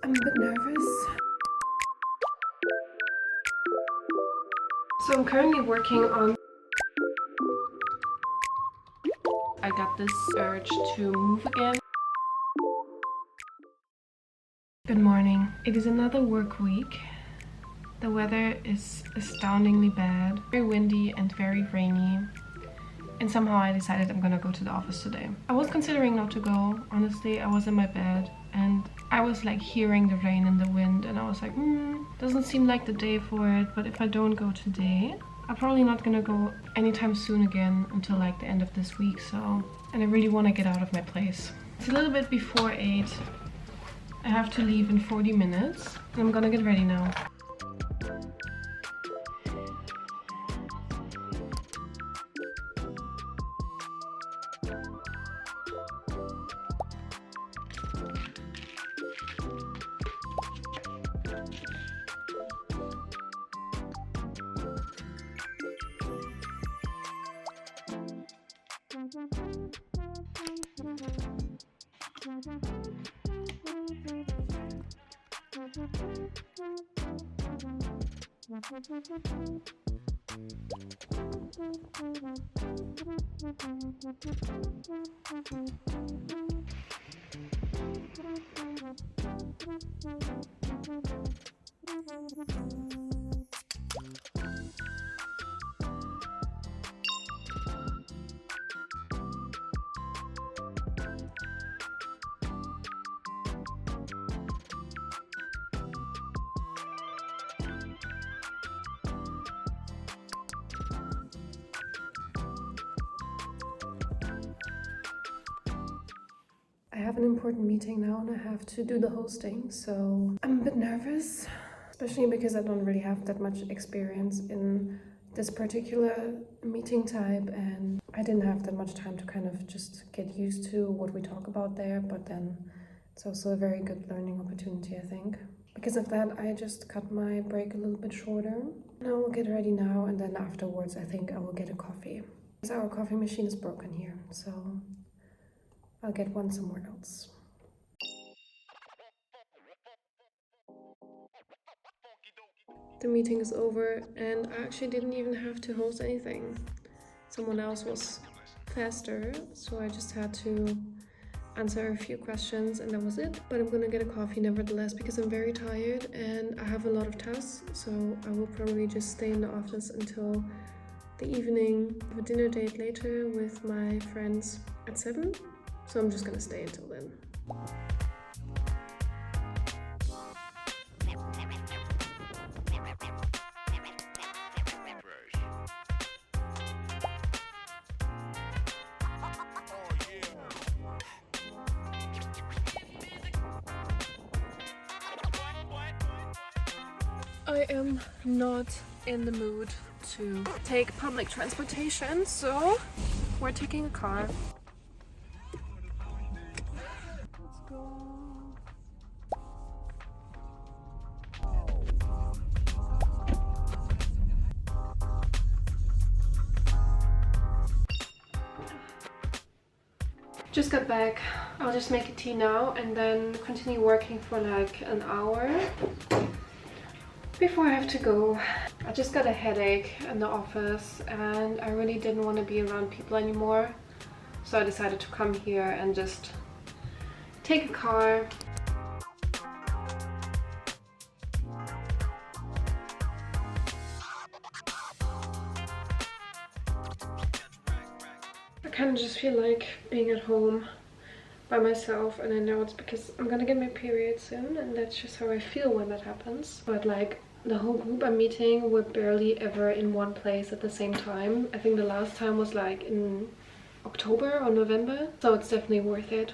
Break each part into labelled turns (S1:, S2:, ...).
S1: I'm a bit nervous. So I'm currently working on... I got this urge to move again. Good morning. It is another work week. The weather is astoundingly bad, very windy and very rainy. And somehow I decided I'm gonna go to the office today. I was considering not to go, honestly. I was in my bed and I was like hearing the rain and the wind and I was like, doesn't seem like the day for it, but if I don't go today, I'm probably not gonna go anytime soon again until like the end of this week, so. And I really wanna get out of my place. It's a little bit before 8. I have to leave in 40 minutes and I'm gonna get ready now. I have an important meeting now and I have to do the hosting, so I'm a bit nervous, especially because I don't really have that much experience in this particular meeting type and I didn't have that much time to kind of just get used to what we talk about there, but then it's also a very good learning opportunity, I think. Because of that, I just cut my break a little bit shorter. And I will get ready now and then afterwards I think I will get a coffee. Because our coffee machine is broken here, so I'll get one somewhere else. The meeting is over and I actually didn't even have to host anything. Someone else was faster, so I just had to answer a few questions and that was it. But I'm gonna get a coffee nevertheless because I'm very tired and I have a lot of tasks, so I will probably just stay in the office until the evening. I have a dinner date later with my friends at 7. So I'm just gonna stay until then. I am not in the mood to take public transportation, so we're taking a car. Just got back. I'll just make a tea now and then continue working for like an hour before I have to go. I just got a headache in the office and I really didn't want to be around people anymore, so I decided to come here and just take a car. I kind of just feel like being at home by myself, and I know it's because I'm gonna get my period soon and that's just how I feel when that happens. But like the whole group I'm meeting, we're barely ever in one place at the same time. I think the last time was like in October or November, so it's definitely worth it.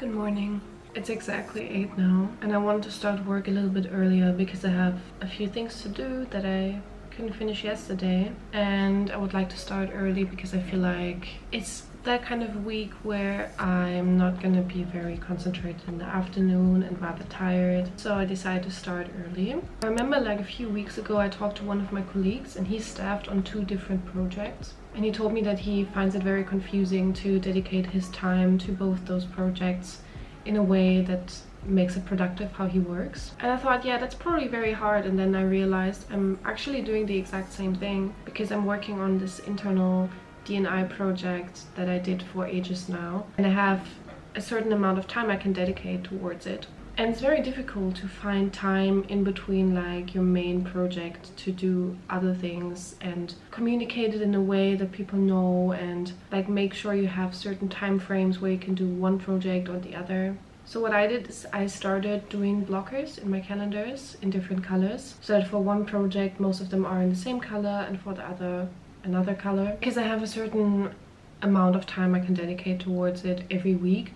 S1: Good morning. It's exactly 8 now and I wanted to start work a little bit earlier because I have a few things to do that I couldn't finish yesterday, and I would like to start early because I feel like it's that kind of week where I'm not gonna be very concentrated in the afternoon and rather tired, so I decided to start early. I remember like a few weeks ago I talked to one of my colleagues and he's staffed on 2 different projects, and he told me that he finds it very confusing to dedicate his time to both those projects in a way that makes it productive how he works. And I thought, yeah, that's probably very hard. And then I realized I'm actually doing the exact same thing because I'm working on this internal D&I project that I did for ages now, and I have a certain amount of time I can dedicate towards it. And it's very difficult to find time in between like your main project to do other things and communicate it in a way that people know, and like make sure you have certain time frames where you can do one project or the other. So what I did is I started doing blockers in my calendars in different colors, so that for one project most of them are in the same color and for the other another color, because I have a certain amount of time I can dedicate towards it every week.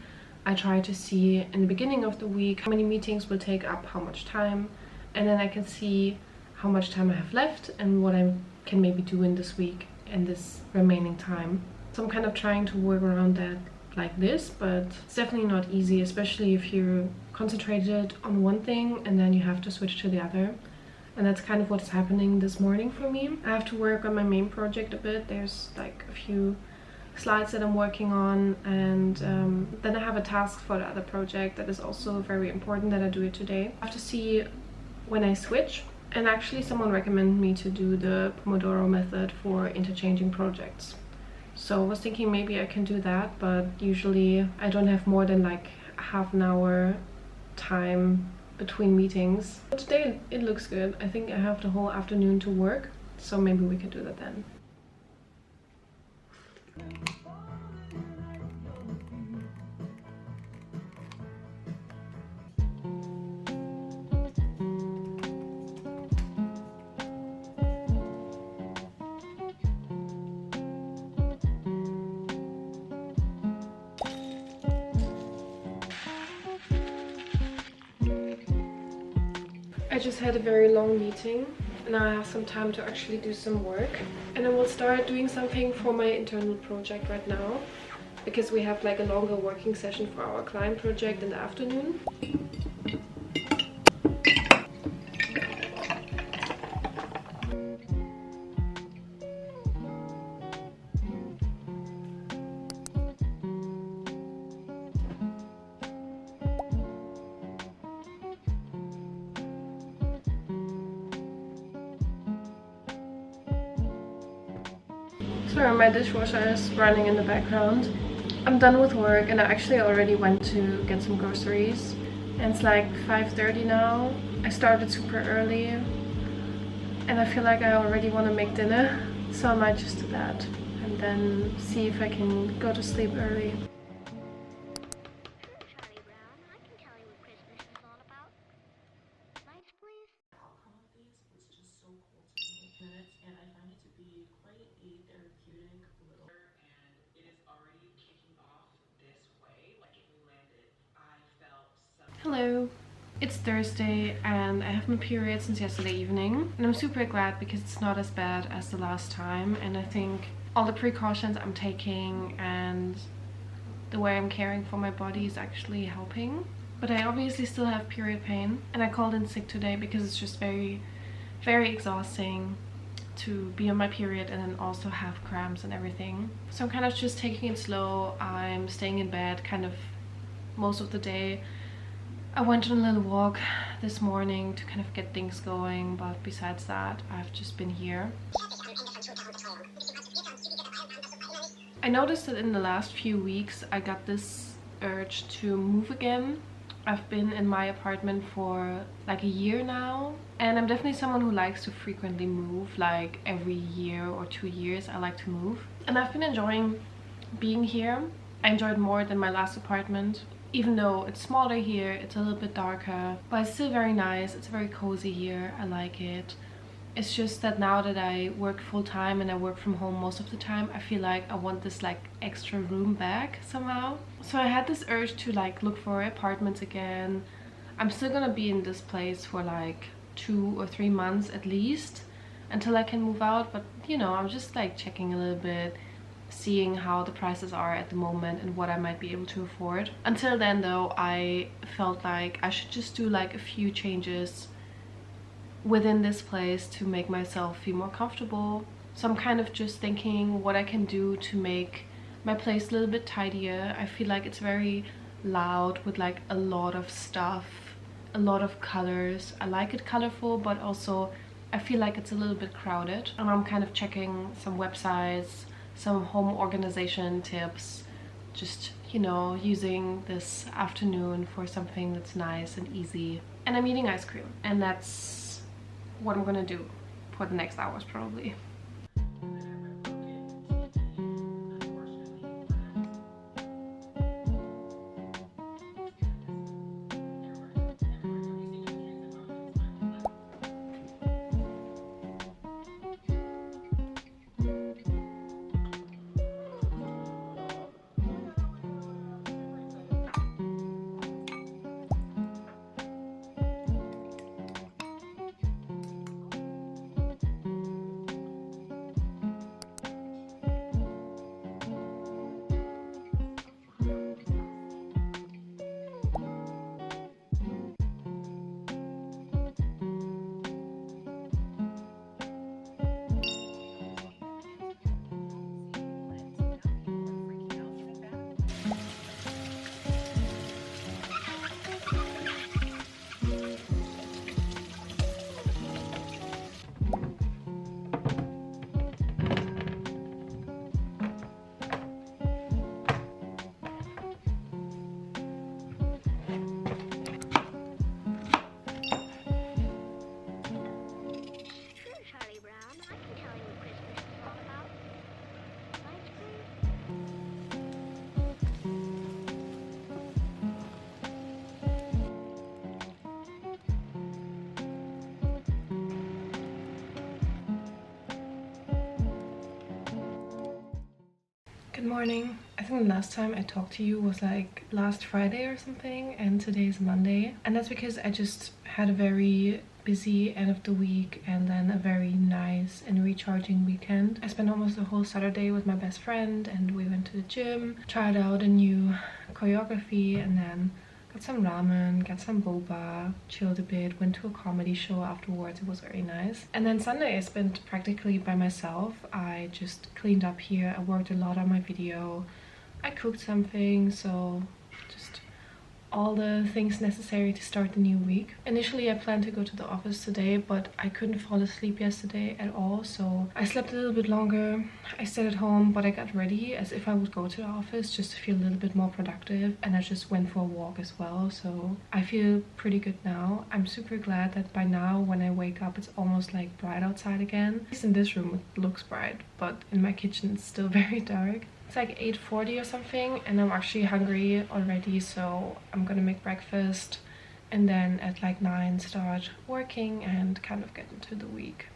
S1: I try to see in the beginning of the week how many meetings will take up how much time, and then I can see how much time I have left and what I can maybe do in this week and this remaining time. So I'm kind of trying to work around that like this, but it's definitely not easy, especially if you're concentrated on one thing and then you have to switch to the other. And that's kind of what's happening this morning for me. I have to work on my main project a bit. There's like a few slides that I'm working on, and then I have a task for the other project that is also very important that I do it today. I have to see when I switch, and actually someone recommended me to do the Pomodoro method for interchanging projects. So I was thinking maybe I can do that, but usually I don't have more than like half an hour time between meetings. But today it looks good. I think I have the whole afternoon to work, so maybe we can do that then. I just had a very long meeting. Now I have some time to actually do some work, and I will start doing something for my internal project right now, because we have like a longer working session for our client project in the afternoon. Sorry, my dishwasher is running in the background. I'm done with work and I actually already went to get some groceries. And it's like 5:30 now. I started super early and I feel like I already want to make dinner. So I might just do that and then see if I can go to sleep early. Hello. It's Thursday and I have my period since yesterday evening, and I'm super glad because it's not as bad as the last time, and I think all the precautions I'm taking and the way I'm caring for my body is actually helping. But I obviously still have period pain, and I called in sick today because it's just very exhausting to be on my period and then also have cramps and everything. So I'm kind of just taking it slow. I'm staying in bed kind of most of the day. I went on a little walk this morning to kind of get things going, but besides that, I've just been here. I noticed that in the last few weeks I got this urge to move again. I've been in my apartment for like a year now, and I'm definitely someone who likes to frequently move, like every year or 2 years I like to move. And I've been enjoying being here. I enjoyed more than my last apartment. Even though it's smaller here, it's a little bit darker, but it's still very nice. It's very cozy here. I like it. It's just that now that I work full-time and I work from home most of the time, I feel like I want this like extra room back somehow. So I had this urge to like look for apartments again. I'm still gonna be in this place for like 2 or 3 months at least until I can move out, but you know, I'm just like checking a little bit, seeing how the prices are at the moment and what I might be able to afford. Until then though, I felt like I should just do like a few changes within this place to make myself feel more comfortable. So I'm kind of just thinking what I can do to make my place a little bit tidier. I feel like it's very loud with like a lot of stuff, a lot of colors. I like it colorful, but also I feel like it's a little bit crowded. And I'm kind of checking some websites, some home organization tips, just, you know, using this afternoon for something that's nice and easy. And I'm eating ice cream, and that's what I'm gonna do for the next hours probably. Good morning. I think the last time I talked to you was like last Friday or something, and today's Monday. And that's because I just had a very busy end of the week and then a very nice and recharging weekend. I spent almost the whole Saturday with my best friend, and we went to the gym, tried out a new choreography, and then got some ramen, got some boba, chilled a bit, went to a comedy show afterwards. It was very nice. And then Sunday I spent practically by myself. I just cleaned up here. I worked a lot on my video. I cooked something, so just all the things necessary to start the new week. Initially I planned to go to the office today, but I couldn't fall asleep yesterday at all, so I slept a little bit longer. I stayed at home, but I got ready as if I would go to the office just to feel a little bit more productive, and I just went for a walk as well, so I feel pretty good now. I'm super glad that by now when I wake up it's almost like bright outside again. At least in this room it looks bright, but in my kitchen it's still very dark. It's like 8:40 or something, and I'm actually hungry already, so I'm gonna make breakfast and then at like 9 start working and kind of get into the week.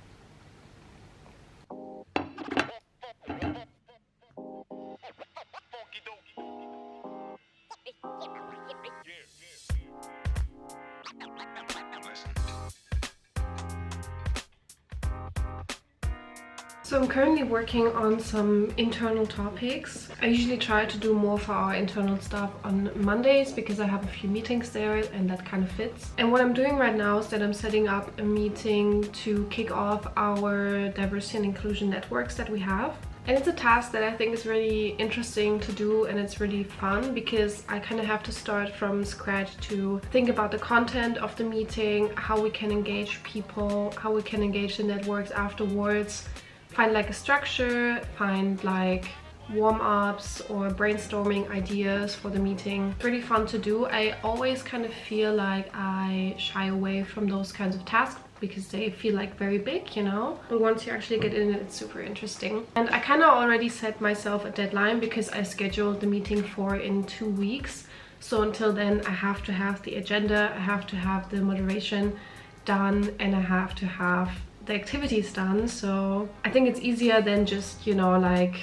S1: So I'm currently working on some internal topics. I usually try to do more for our internal stuff on Mondays because I have a few meetings there and that kind of fits. And what I'm doing right now is that I'm setting up a meeting to kick off our diversity and inclusion networks that we have. And it's a task that I think is really interesting to do, and it's really fun because I kind of have to start from scratch to think about the content of the meeting, how we can engage people, how we can engage the networks afterwards, find like a structure, find like warm-ups or brainstorming ideas for the meeting. It's really fun to do. I always kind of feel like I shy away from those kinds of tasks because they feel like very big, you know, but once you actually get in it, it's super interesting. And I kind of already set myself a deadline because I scheduled the meeting in 2 weeks. So until then I have to have the agenda, I have to have the moderation done, and I have to have the activities done. So I think it's easier than just, you know, like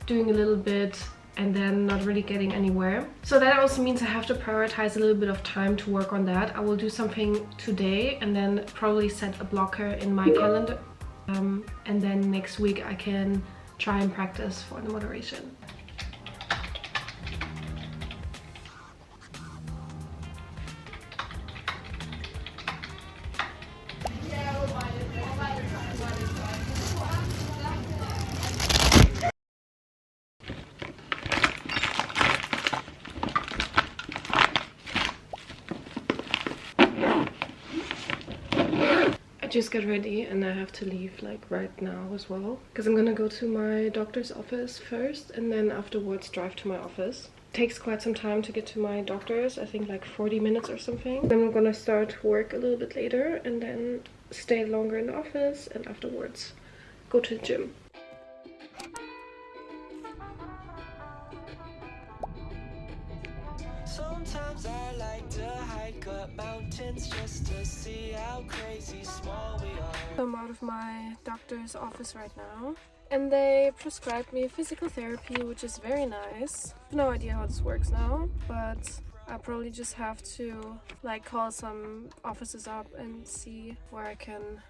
S1: doing a little bit and then not really getting anywhere. So that also means I have to prioritize a little bit of time to work on that. I will do something today and then probably set a blocker in my calendar. And then next week I can try and practice for the moderation. I just got ready and I have to leave like right now as well, because I'm gonna go to my doctor's office first and then afterwards drive to my office. It takes quite some time to get to my doctor's, I think like 40 minutes or something. Then I'm gonna start work a little bit later and then stay longer in the office and afterwards go to the gym. Sometimes I like to hike up mountains just to see how crazy small we are. I'm out of my doctor's office right now and they prescribed me physical therapy, which is very nice. I have no idea how this works now, but I probably just have to like call some offices up and see where I can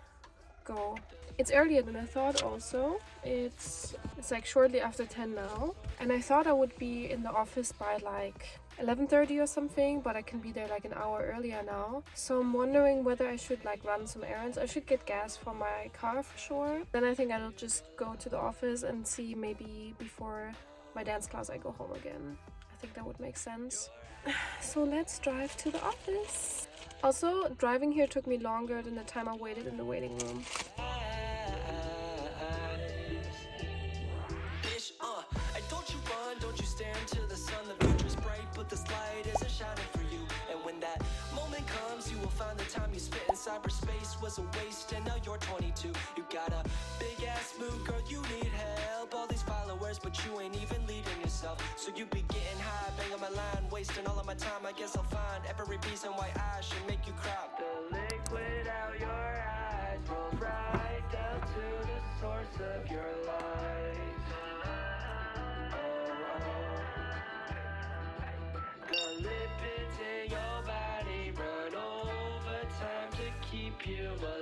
S1: go. It's earlier than I thought also. It's like shortly after 10 now, and I thought I would be in the office by like 11:30 or something, but I can be there like an hour earlier now. So I'm wondering whether I should like run some errands. I should get gas for my car for sure. Then I think I'll just go to the office and see, maybe before my dance class I go home again. I think that would make sense. So let's drive to the office. Also, driving here took me longer than the time I waited in the waiting room. Don't you run, don't you stare into the sun. The future's bright, but this light isn't shining for you. And when that moment comes, you will find the time you spent in cyberspace was a waste, and now you're 22. You got a big ass mood, girl, you need help. All these followers, but you ain't even leading yourself. So you be getting high, banging my line, wasting all of my time. I guess I'll find every reason why I should make you cry. The liquid out your eyes rolls right down to the source of your life. The lipids in your body run overtime to keep you alive.